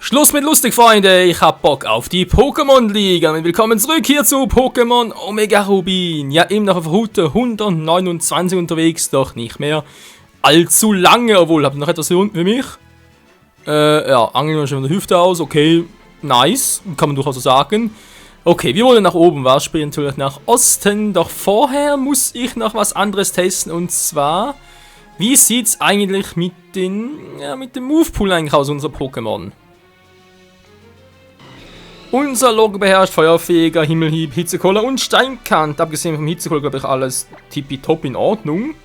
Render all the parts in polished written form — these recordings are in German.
Schluss mit lustig, Freunde. Ich hab Bock auf die Pokémon-Liga. Und willkommen zurück hier zu Pokémon Omega Rubin. Ja, eben noch auf Route 129 unterwegs, doch nicht mehr allzu lange. Obwohl, habt ihr noch etwas hier unten für mich? Ja, Angeln schon von der Hüfte aus. Okay, nice. Kann man durchaus so sagen. Okay, wir wollen nach oben, was? Spielen natürlich nach Osten. Doch vorher muss ich noch was anderes testen. Und zwar, wie sieht's eigentlich mit dem Move-Pool eigentlich aus, unserer Pokémon? Unser Logo beherrscht Feuerfeger, Himmelhieb, Hitzekoller und Steinkant. Abgesehen vom Hitzekoller, glaube ich, alles tippitopp in Ordnung.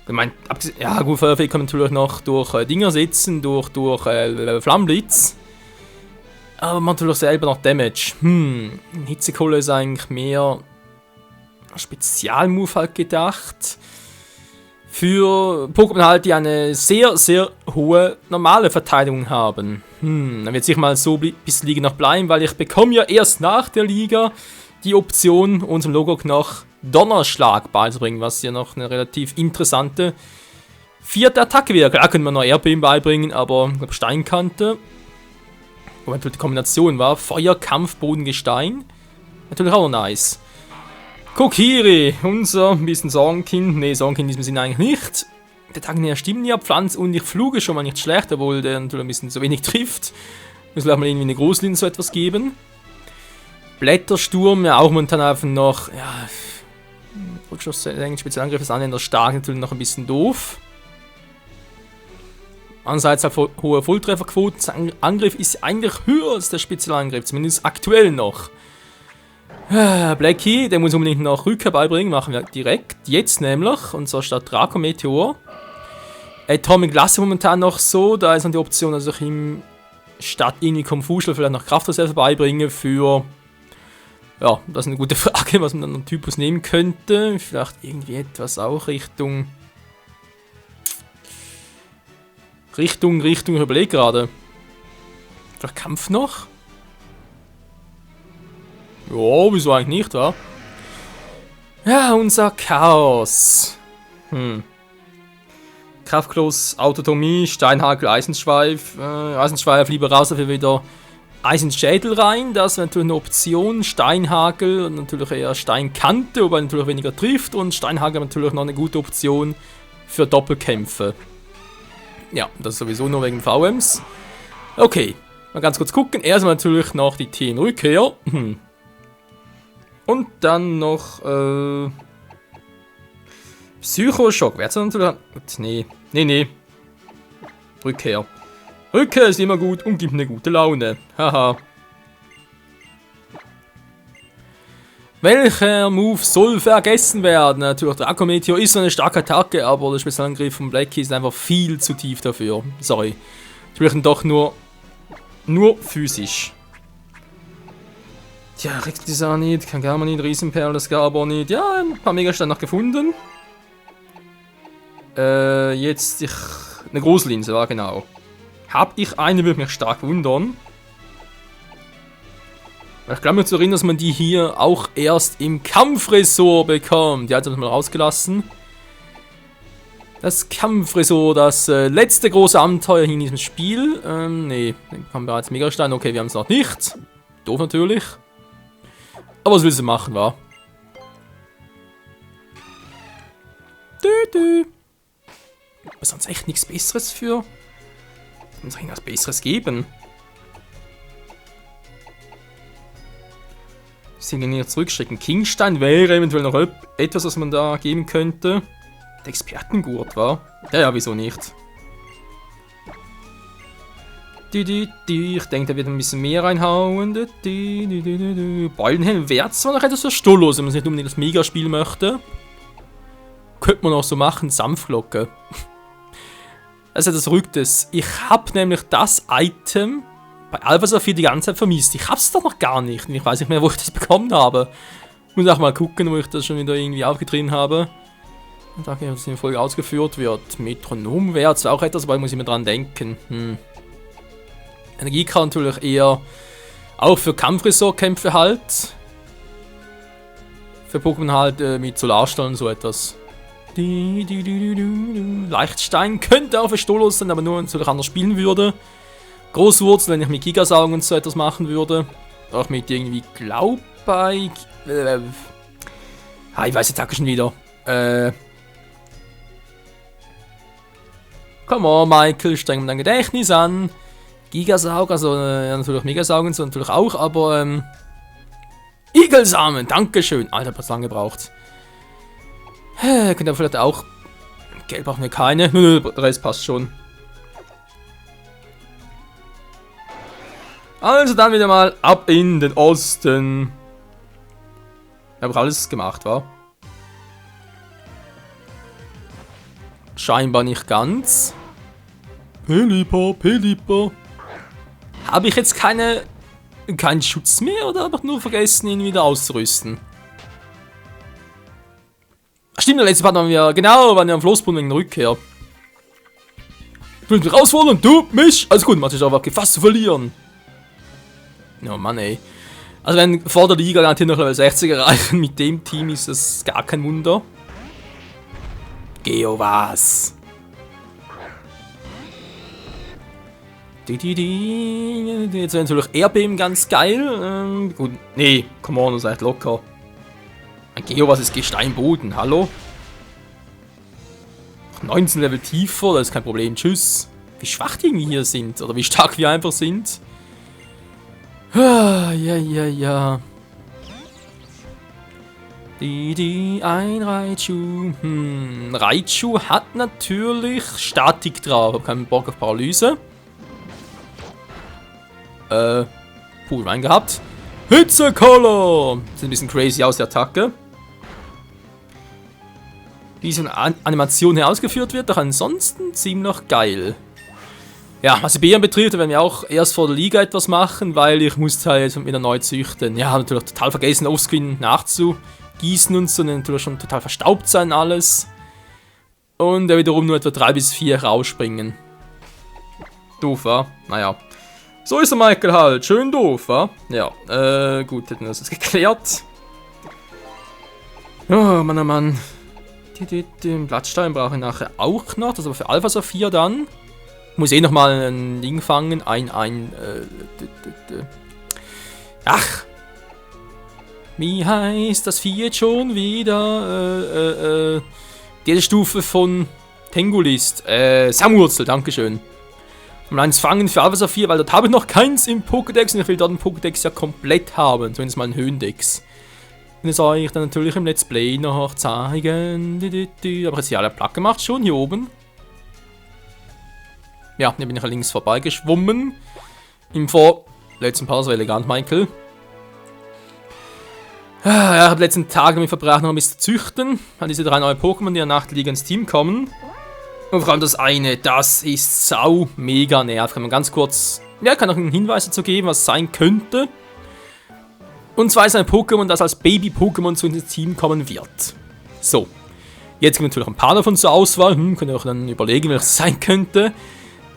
Ich meine, ja gut, Feuerfeger kann man natürlich noch durch Dinger setzen, durch Flammenblitz. Aber man hat natürlich selber noch Damage. Hitzekoller ist eigentlich mehr Spezialmove halt gedacht. Für Pokémon halt, die eine sehr, sehr hohe normale Verteidigung haben. Dann wird sich mal so bis die Liga noch bleiben, weil ich bekomme ja erst nach der Liga die Option, unserem Logo noch Donnerschlag beizubringen, was ja noch eine relativ interessante vierte Attacke wäre. Klar können wir noch Erdbeben beibringen, aber ich glaube Steinkante, wo natürlich die Kombination war, Feuer, Kampf, Boden, Gestein, natürlich auch nice. Kokiri, unser bisschen Sorgenkind. Ne, Sorgenkind in diesem Sinne eigentlich nicht. Der Tag näher stimmt ja, Pflanz und ich fluge schon mal nicht schlecht, obwohl der natürlich ein bisschen so wenig trifft. Müssen wir auch mal irgendwie eine Großlinie so etwas geben. Blättersturm, ja auch momentan einfach noch, ja, Rückstoß, Spezialangriff ist an der Stark natürlich noch ein bisschen doof. Andererseits halt hohe Volltrefferquote, Angriff ist eigentlich höher als der Spezialangriff, zumindest aktuell noch. Blackie, der muss unbedingt noch Rückkehr beibringen, machen wir direkt, jetzt nämlich, und zwar statt Draco Meteor. Atomic Lasse momentan noch so, da ist dann die Option, dass ich ihm statt irgendwie Konfuschel vielleicht noch Kraftreserve beibringe für, ja, das ist eine gute Frage, was man dann einen Typus nehmen könnte, vielleicht irgendwie etwas auch Richtung, ich überlege gerade, vielleicht Kampf noch? Ja, wieso eigentlich nicht, wa? Ja, unser Chaos. Kraftkloß, Autotomie, Steinhagel, Eisenschweif. Eisenschweif lieber raus, dafür wieder Eisenschädel rein. Das wäre natürlich eine Option. Steinhagel und natürlich eher Steinkante, wobei natürlich weniger trifft. Und Steinhagel natürlich noch eine gute Option für Doppelkämpfe. Ja, das ist sowieso nur wegen VMs. Okay, mal ganz kurz gucken. Erstmal natürlich noch die Teamrückkehr. Und dann noch, Psychoschock. Wer hat das natürlich? Nee. Rückkehr. Rückkehr ist immer gut und gibt eine gute Laune. Haha. Welcher Move soll vergessen werden? Natürlich, Draco Meteor ist eine starke Attacke, aber der Spezialangriff von Blackie ist einfach viel zu tief dafür. Sorry. Natürlich doch nur physisch. Tja, Rex-Design nicht, Kangama nicht, Riesenperl, das Garbor nicht. Ja, ein paar Megasteine noch gefunden. Jetzt eine Großlinse, war genau. Hab ich eine, würde mich stark wundern. Ich glaube mir zu erinnern, dass man die hier auch erst im Kampfresort bekommt. Die hat es mal rausgelassen. Das Kampfresort, das letzte große Abenteuer hier in diesem Spiel. Nee, den bekommen wir bereits Megastein. Okay, wir haben es noch nicht. Doof natürlich. Aber was willst du machen, wa? Was sonst echt nichts Besseres für? Muss es irgendwas Besseres geben? Signaliert zurückschrecken. Kingstein wäre eventuell noch etwas, was man da geben könnte. Der Expertengurt, wa? Ja, wieso nicht? Ich denke, da wird ein bisschen mehr reinhauen. Beulenhelm wäre zwar noch etwas verstolllos, wenn man es nicht unbedingt das Megaspiel möchte. Könnte man auch so machen, Sanftglocke. Das ist etwas Verrücktes. Ich habe nämlich das Item bei Alpha Saphir die ganze Zeit vermisst. Ich habe es doch noch gar nicht. Ich weiß nicht mehr, wo ich das bekommen habe. Ich muss auch mal gucken, wo ich das schon wieder irgendwie aufgetrieben habe. Und da dass es in der Folge ausgeführt wird. Metronom wäre zwar auch etwas, aber ich muss immer dran denken. Energie kann natürlich eher auch für Kampfressortkämpfe halt. Für Pokémon halt mit Solarstrahl und so etwas. Leichtstein könnte auch für Stolos sein, aber nur wenn es anders spielen würde. Großwurzel, wenn ich mit Gigasaugen und so etwas machen würde. Auch mit irgendwie Glaubbike. Ich weiß jetzt auch schon wieder. Come on, Michael, streng mir dein Gedächtnis an. Gigasaug, also natürlich Megasaugen und so natürlich auch, aber Igelsamen, dankeschön. Alter, was lange gebraucht. Könnt ihr vielleicht auch. Gelb brauchen wir keine. Nö, der Rest passt schon. Also dann wieder mal ab in den Osten. Ich habe alles gemacht, wa? Scheinbar nicht ganz. Pelipper. Habe ich jetzt keinen Schutz mehr oder habe ich nur vergessen, ihn wieder auszurüsten? Stimmt, der letzte Part waren wir, genau, waren wir am Floßbrunnen wegen der Rückkehr. Du willst mich rausholen und du mich? Alles gut, man hat sich aber gefasst zu verlieren. Oh Mann, ey. Also wenn vor der Liga garantiert noch Level 60 erreichen, mit dem Team ist das gar kein Wunder. Geo was? Jetzt wäre natürlich Erdbeben ganz geil. Gut, nee, come on, seid locker. Ein Geo was ist Gesteinboden, hallo? 19 Level tiefer, das ist kein Problem, tschüss. Wie schwach die hier sind, oder wie stark wir einfach sind. Ja. Ein Raichu. Raichu hat natürlich Statik drauf. Hab keinen Bock auf Paralyse. Pool rein gehabt. Hitzekoller! Sieht ein bisschen crazy aus, die Attacke. Wie so eine Animation hier ausgeführt wird, doch ansonsten ziemlich geil. Ja, was die Beeren betrifft, werden wir auch erst vor der Liga etwas machen, weil ich musste halt wieder neu züchten. Ja, natürlich total vergessen, Offscreen nachzugießen und so, natürlich schon total verstaubt sein alles. Und wiederum nur etwa 3 bis 4 rausspringen. Doof, wa? Naja. So ist der Michael halt, schön doof, wa? Ja, gut, hätten wir das jetzt geklärt. Oh, Mann, oh Mann. Den Blattstein brauche ich nachher auch noch, das ist aber für Alpha Saphir dann. Muss eh nochmal ein Ding fangen. Ach! Wie heißt das Vieh jetzt schon wieder? Die Stufe von Tengulist. Samwurzel, dankeschön. Um eins fangen für Alpha Saphir, weil dort habe ich noch keins im Pokédex und ich will dort den Pokédex ja komplett haben. Zumindest mal einen Höhendex. Und das soll ich dann natürlich im Let's Play noch zeigen. Aber jetzt hier alle platt gemacht schon, hier oben. Ja, hier bin ich links vorbeigeschwommen. Im vorletzten Part, so elegant, Michael. Ja, ich habe letzten Tag damit verbracht, noch ein bisschen zu züchten. An diese 3 neue Pokémon, die in der Nachtliga ins Team kommen. Und vor allem das eine, das ist sau mega nervig. Kann man ganz kurz, ja, kann auch einen Hinweis dazu geben, was es sein könnte. Und zwar ist ein Pokémon, das als Baby-Pokémon zu ins Team kommen wird. So. Jetzt gibt es natürlich ein paar davon zur Auswahl. Könnt ihr auch dann überlegen, welches sein könnte.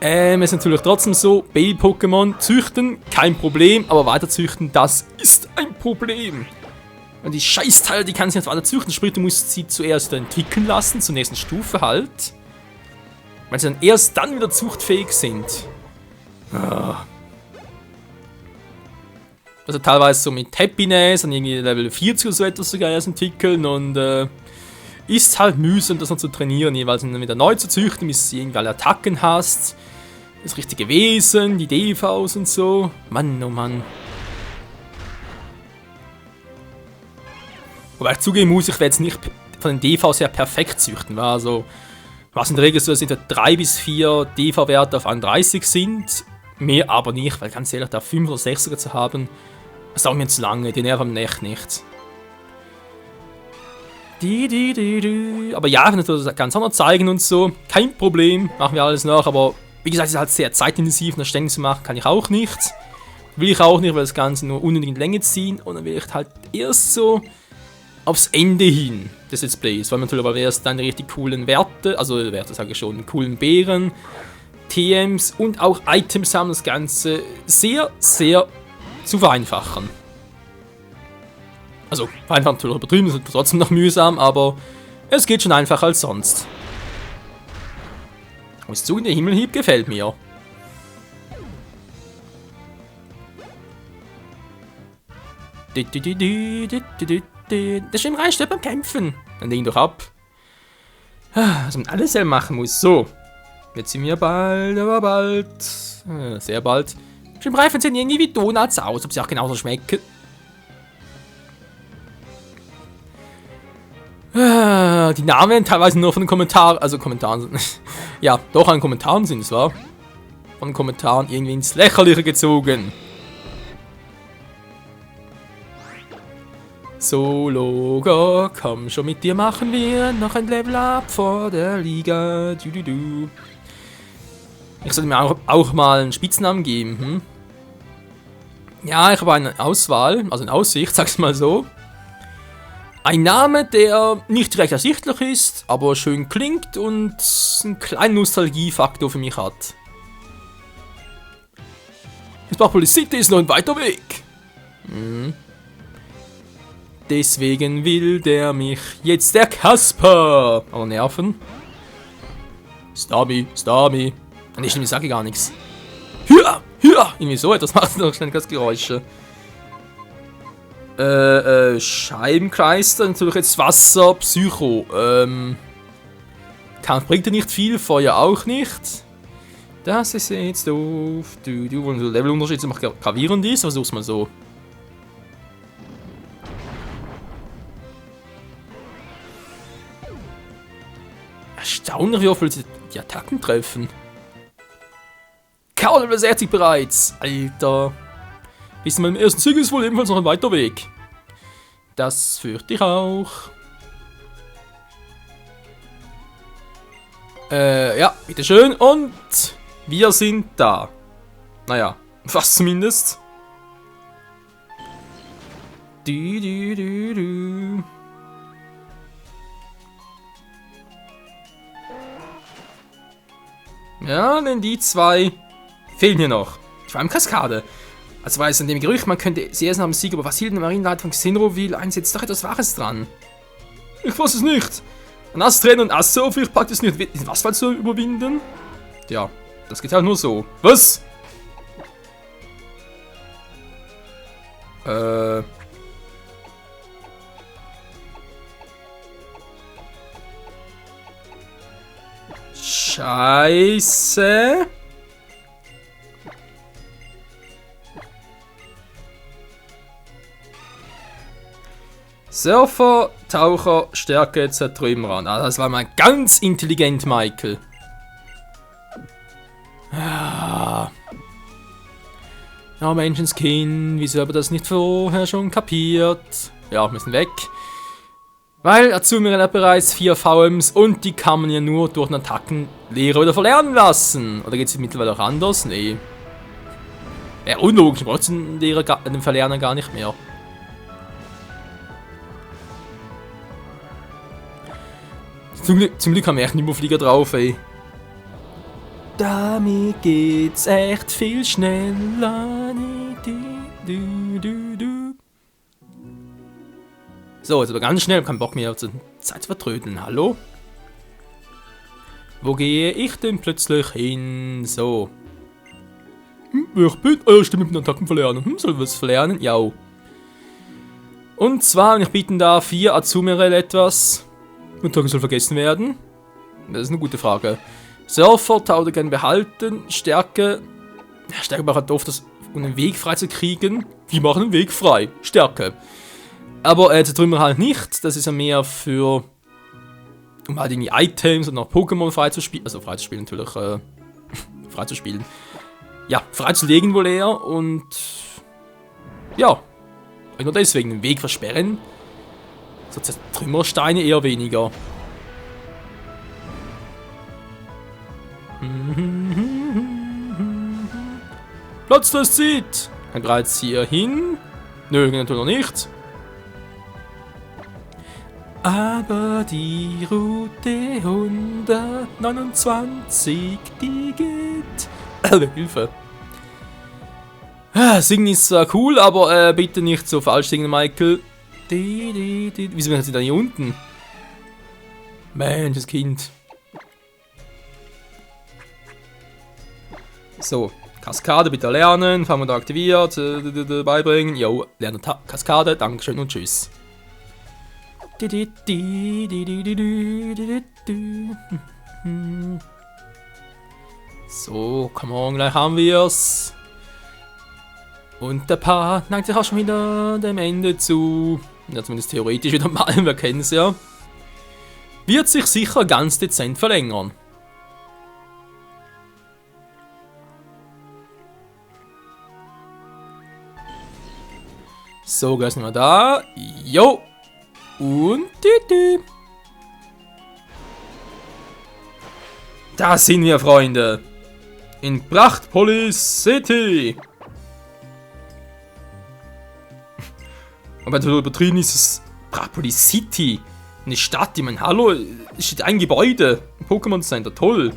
Ist natürlich trotzdem so, Baby-Pokémon züchten, kein Problem, aber weiter züchten, das ist ein Problem. Und die Scheißteile, die kannst du nicht weiter züchten, sprich, du musst sie zuerst entwickeln lassen, zur nächsten Stufe halt. Weil sie dann erst dann wieder zuchtfähig sind. Also teilweise so mit Happiness und irgendwie Level 40 oder so etwas sogar erst entwickeln und ist halt mühsam, das noch zu trainieren, jeweils dann wieder neu zu züchten, bis du irgendwie alle Attacken hast. Das richtige Wesen, die DVs und so. Mann, oh Mann. Wobei ich zugeben muss, ich werde jetzt nicht von den DVs her perfekt züchten. Also, was in der Regel so, dass etwa 3 bis 4 DV-Werte auf 31 sind. Mehr aber nicht, weil ganz ehrlich, da 5 oder 6 zu haben, das dauert mir zu lange, die nerven echt nicht. Aber ja, ich will das ganz anders zeigen und so. Kein Problem, machen wir alles nach, aber wie gesagt, es ist halt sehr zeitintensiv, das ständig zu machen, kann ich auch nicht. Will ich auch nicht, weil das Ganze nur unnötig in die Länge ziehen und dann will ich halt erst so aufs Ende hin des Let's Plays, weil man natürlich aber erst dann die richtig coolen Werte, also Werte sage ich schon, coolen Beeren, TMs und auch Items haben, das Ganze sehr, sehr zu vereinfachen. Also, vereinfachen natürlich übertrieben, ist trotzdem noch mühsam, aber es geht schon einfacher als sonst. Ich muss zugeben, der Himmelhieb gefällt mir. Das Schiff reicht beim Kämpfen. Dann leg ihn doch ab. Was man alles selber machen muss. So. Jetzt sind wir bald, aber bald. Sehr bald. Schwimmreifen sehen irgendwie wie Donuts aus, ob sie auch genauso schmecken. Die Namen werden teilweise nur von den Kommentaren, ja, doch an Kommentaren sind es, wahr? Von den Kommentaren irgendwie ins Lächerliche gezogen. So, Logo, komm schon, mit dir machen wir noch ein Level Up vor der Liga. Ich sollte mir auch mal einen Spitznamen geben, hm? Ja, ich habe eine Auswahl, also eine Aussicht, sag's mal so. Ein Name, der nicht direkt ersichtlich ist, aber schön klingt und einen kleinen Nostalgiefaktor für mich hat. Spachpolis City ist noch ein weiter Weg. Deswegen will der mich jetzt der Kasper. Aber nerven. Starmie. Nee, stimmt, ich sage gar nichts. Hüa. Irgendwie so etwas macht noch schnell das Geräusche. Scheibenkreis, dann natürlich jetzt Wasser, Psycho. Kampf bringt ja nicht viel, Feuer auch nicht. Das ist jetzt doof. Du, wo der Levelunterschied macht gravierend ist, versuch's mal so. Erstaunlich, wie oft die Attacken treffen. K Level 60 bereits. Alter. Bis zu meinem ersten Sieg ist wohl ebenfalls noch ein weiter Weg. Das fürchte ich auch. Ja, bitteschön. Und wir sind da. Naja, fast zumindest. Ja, denn die zwei fehlen hier noch. Vor allem Kaskade. Also war es an dem Gerücht, man könnte sie erst nach dem Sieg über Vasil, den Marienleiter von Xenroville, einsetzt. Doch etwas Wahres dran. Ich weiß es nicht. Ein Astren und Asso, vielleicht packt es nicht, den Asphalt zu überwinden. Ja, das geht halt nur so. Was? Scheiße. Surfer, Taucher, Stärke, Zertrümmerer. Ah, das war mal ganz intelligent, Michael. Ja, Menschenskind, wieso habe ich das nicht vorher schon kapiert? Ja, wir müssen weg. Weil Azumir hat bereits 4 VMs und die kann man ja nur durch einen Attackenlehrer wieder verlernen lassen. Oder geht es mittlerweile auch anders? Nee. Ja, unlogisch, braucht den Verlerner gar nicht mehr. Zum Glück haben wir echt Nimmerflieger drauf, ey. Damit geht's echt viel schneller. So, jetzt aber ganz schnell, keinen Bock mehr auf die Zeit zu vertrödeln. Hallo? Wo gehe ich denn plötzlich hin? So. Ich bin, Stimme mit den Attacken verlernen. Soll ich was verlernen? Ja. Und zwar, wenn ich bieten darf, 4 Azumarill etwas. Attacke soll vergessen werden? Das ist eine gute Frage. Surfer, Taude gerne behalten. Stärke. Ja, Stärke braucht halt oft, um den Weg frei zu kriegen. Wir machen den Weg frei. Stärke. Aber Zertrümmer halt nicht. Das ist ja mehr für. Um halt irgendwie Items und auch Pokémon freizuspielen. Also freizuspielen natürlich. Freizuspielen. Ja, freizulegen wohl eher. Und. Ja. Nur deswegen den Weg versperren. So Zertrümmersteine eher weniger. Platz, das zieht! Dann bereits hier hin. Nö, natürlich noch nicht. Aber die Route 129, die geht. Hilfe. Singen ist zwar cool, aber bitte nicht so falsch singen, Michael. Wieso sind sie da hier unten? Mensch, das Kind. So, Kaskade bitte lernen. Fangmodul aktiviert. Beibringen. Jo, lernen Kaskade. Dankeschön und tschüss. So, come on, gleich haben wir's. Und der Part neigt sich auch schon wieder dem Ende zu. Ja, zumindest theoretisch wieder mal, wir kennen es ja. Wird sich sicher ganz dezent verlängern. So, gleich sind wir da. Jo. Und tütü. Da sind wir, Freunde. In Prachtpolis City. Aber übertrieben ist es Prachtpolis City. Eine Stadt, ich meine, hallo, es steht ein Gebäude. Ein Pokémon Center, toll.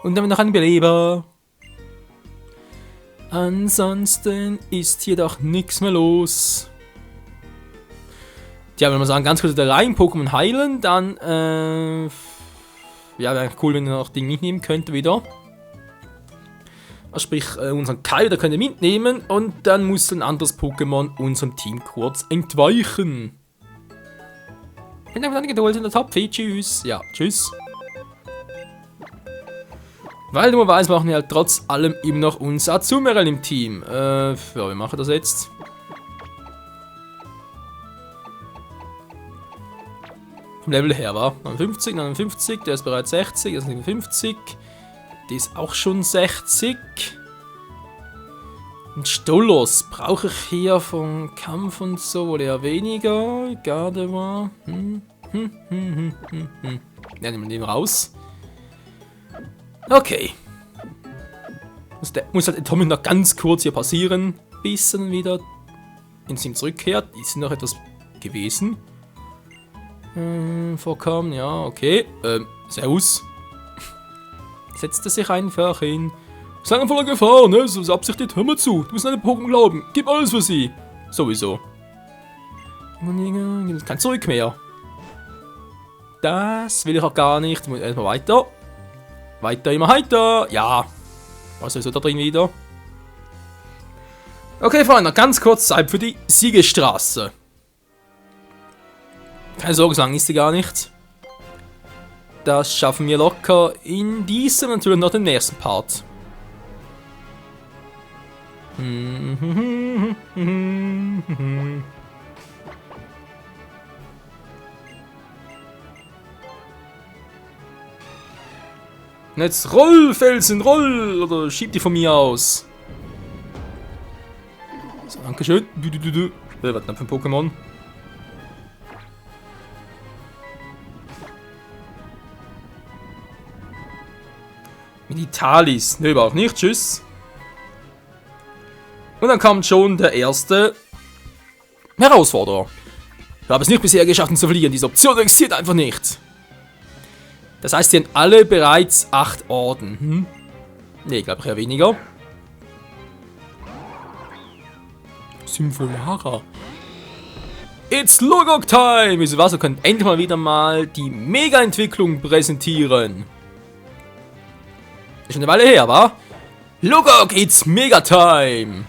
Und dann haben wir noch einen Beleber. Ansonsten ist hier doch nichts mehr los. Ja, wenn wir sagen, ganz kurz der Reihen Pokémon heilen, dann, ja, wäre cool, wenn ihr noch Ding mitnehmen könnte wieder. Sprich, unseren Kai, der könnt ihr mitnehmen und dann muss ein anderes Pokémon unserem Team kurz entweichen. Vielen Dank für deine Geduld in der Top-Feed. Tschüss. Ja, tschüss. Weil dummerweise machen wir halt trotz allem immer noch uns Azumarill im Team. Ja, wir machen das jetzt. Vom Level her war 59, 59, der ist bereits 60, das ist 50. Die ist auch schon 60. Und Stolos brauche ich hier vom Kampf und so oder eher weniger. Gardevoir. Ja, nehmen wir den raus. Okay. Muss halt Atomic noch ganz kurz hier passieren, bis dann wieder ins Team zurückkehrt. Ist noch etwas gewesen. Vorkommen, ja, okay. Servus. Setzte sich einfach hin. Sei voller Gefahr, ne? So absichtlich, hör mal zu. Du musst an den Pokémon glauben. Gib alles für sie. Sowieso. Kein Zurück mehr. Das will ich auch gar nicht. Erstmal weiter. Weiter, immer weiter. Ja. Was ist da drin wieder? Okay, Freunde, ganz kurz Zeit für die Siegesstraße. Keine Sorge, so lang ist sie gar nicht. Das schaffen wir locker in diesem natürlich noch den nächsten Part. Und jetzt roll, Felsen, roll! Oder schieb die von mir aus. So, dankeschön. Was denn für ein Pokémon? Militalis. Nö, auch nicht. Tschüss. Und dann kommt schon der erste Herausforderer. Wir haben es nicht bisher geschafft, ihn zu verlieren. Diese Option existiert einfach nicht. Das heißt, sie haben alle bereits 8 Orden. Ne, glaube ich eher weniger. Sympholara. It's Logok Time! Wieso was? Wir können endlich mal wieder mal die Mega-Entwicklung präsentieren. Ist schon eine Weile her, wa? Logok, it's Mega Time!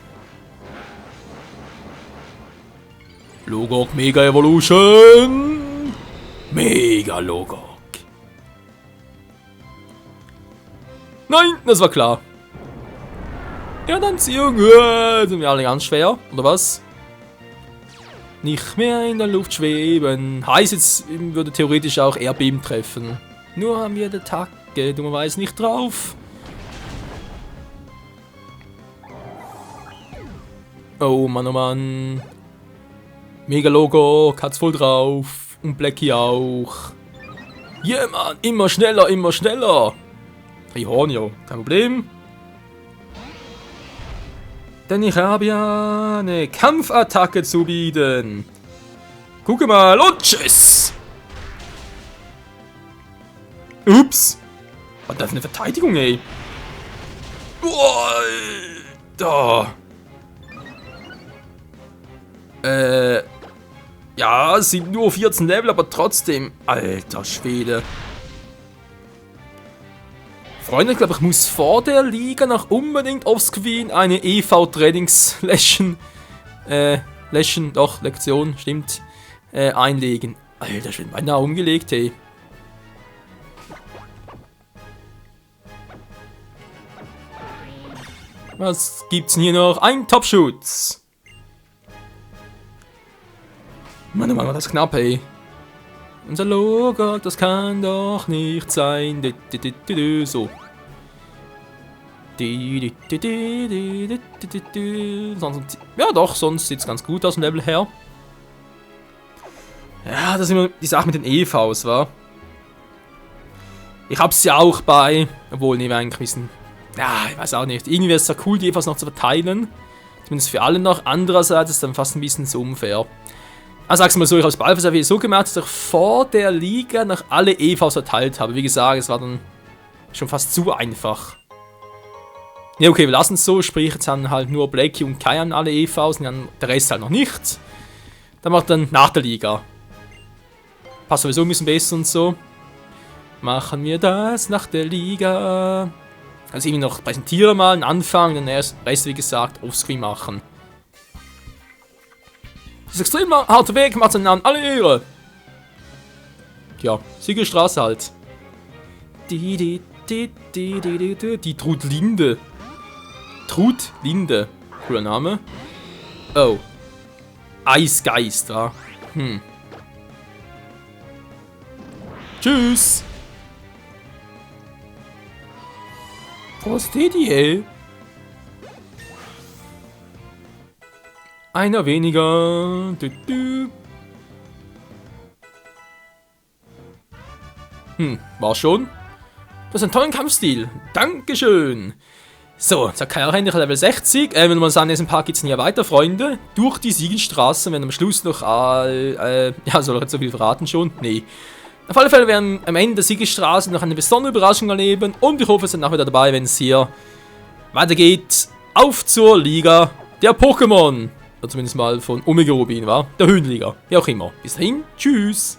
Logok Mega Evolution! Mega Logok! Nein, das war klar. Erdanziehung, sind wir alle ganz schwer, oder was? Nicht mehr in der Luft schweben. Heißt, jetzt würde theoretisch auch Erdbeben treffen. Nur haben wir die Attacke dummerweise nicht drauf. Oh Mann, oh Mann. Megalogo, hat's voll drauf. Und Blackie auch. Yeah, Mann, immer schneller, immer schneller. Rihornio, kein Problem. Denn ich habe ja eine Kampfattacke zu bieten. Gucke mal und tschüss. Ups. Was ist das für eine Verteidigung, ey? Da. Ja, es sind nur 14 Level, aber trotzdem. Alter Schwede. Freunde, ich glaube, ich muss vor der Liga noch unbedingt offscreen eine EV-Trainings-Lektion, Lektion, stimmt, einlegen. Alter, ich bin beinahe umgelegt, hey. Was gibt's denn hier noch? Ein Top-Schutz. Mann, oh Mann, war das knapp, ey. Unser Logo, das kann doch nicht sein. So. Ja doch, sonst sieht es ganz gut aus dem Level her. Ja, das ist immer die Sache mit den EVs, wa? Ich hab's ja auch bei, obwohl, ne, wir eigentlich wissen. Ja, ich weiß auch nicht. Irgendwie wäre es ja cool, die EVs noch zu verteilen. Zumindest für alle noch. Andererseits ist es dann fast ein bisschen so unfair. Also sag's mal so, ich habe es bei Alpha so gemacht, dass ich vor der Liga noch alle EVs verteilt habe. Wie gesagt, es war dann schon fast zu einfach. Ja, okay, wir lassen es so, sprich, jetzt haben halt nur Blakey und Kai an alle EVs und dann der Rest halt noch nicht. Dann macht dann nach der Liga. Passt sowieso ein bisschen besser und so. Machen wir das nach der Liga. Also irgendwie noch präsentieren mal, einen Anfang, dann erst Rest, wie gesagt, offscreen machen. Das ist extrem harter Weg, macht seinen Namen alle Ehre. Ja, Siegelstraße halt. Die Trudlinde. Trudlinde. Cooler Name. Oh. Eisgeist, ja. Tschüss. Prost, ey. Einer weniger. War schon. Du hast einen tollen Kampfstil. Dankeschön. So, jetzt hat Kai auch endlich Level 60. Wenn man sagen, in diesem Park geht es ja weiter, Freunde. Durch die Siegelstraße, wenn am Schluss noch ja, soll ich jetzt so viel verraten schon? Nee. Auf alle Fälle werden am Ende der Siegelstraße noch eine besondere Überraschung erleben. Und ich hoffe, ihr seid auch wieder dabei, wenn es hier weitergeht. Auf zur Liga der Pokémon. Oder zumindest mal von Omega Rubin, war? Der Höhenliga. Wie auch immer. Bis dahin, tschüss.